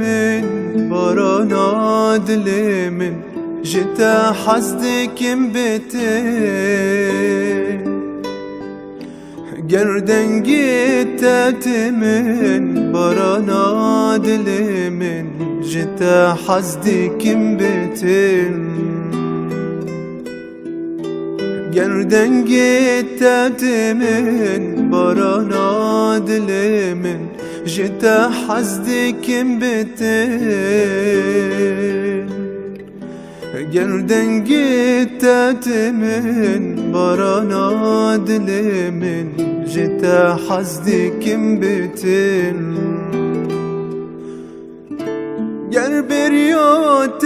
من برانا دل من جتا حسدكم بتين گردن گیتت من برانا دل من جتا حسدكم بتين گردن گیتت من برانا دل من جتا حسدكم بتين گردن گیتت من برانا دل من جتا حسدكم بتين گر بریات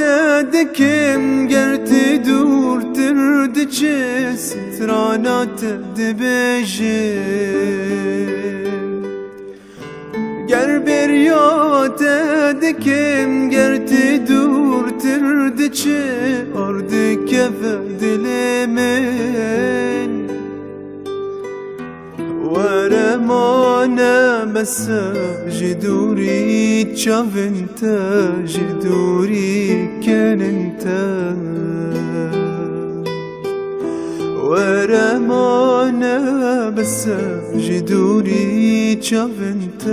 دکم گر تدور ترد چه سترانات دبیجه گر بریات دکم گر تدور ترد چه ارد کف دل من ورمانا مسا جدوري تشاف انت جدوري كان انت ورمانا مسا جدوري تشاف انت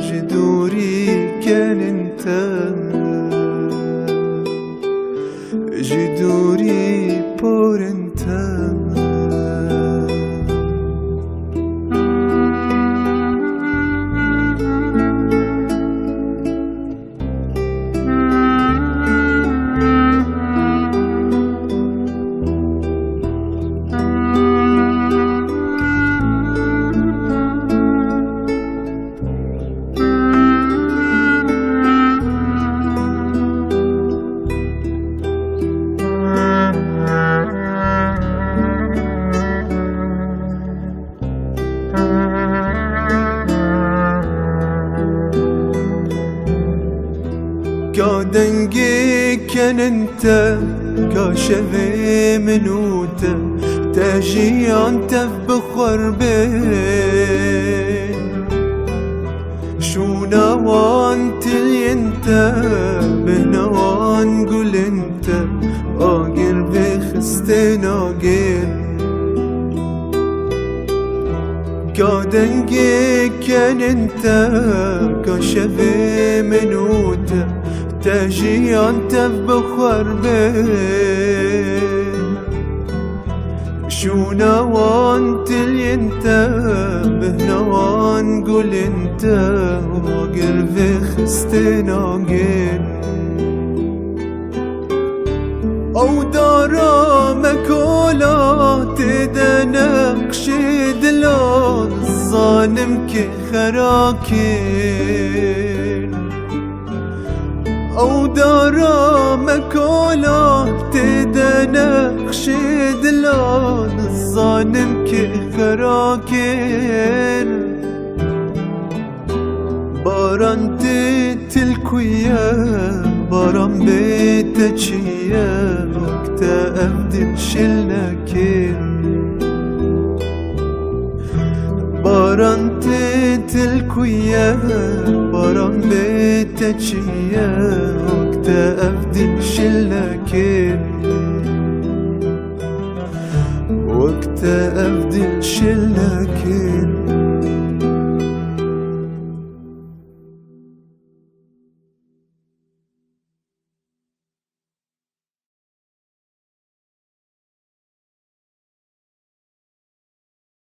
جدوري كان انت جدوري بور انت كادنجي كان انت كاشفي منوتا تاجي انت بخور بين شو نوانت اللي انت بنوان قول انت اقر بخستين اقر كادنجي كان انت كاشفي منوتا تاجي انت بخور بين شو نوانت اللي انت بهنوان قول انت واقر في خستناقين او دارا مكولا تدنقش دلال الظالم كي خراكين او دارا مكولا تدنقش دلال الظالم كي خراكين باران تلكويا باران بيتشيا وقتا افدل شلناكين باران تلكويا باران بيتشيا وقتا افدل شلناكين وقتا افدل شلناكين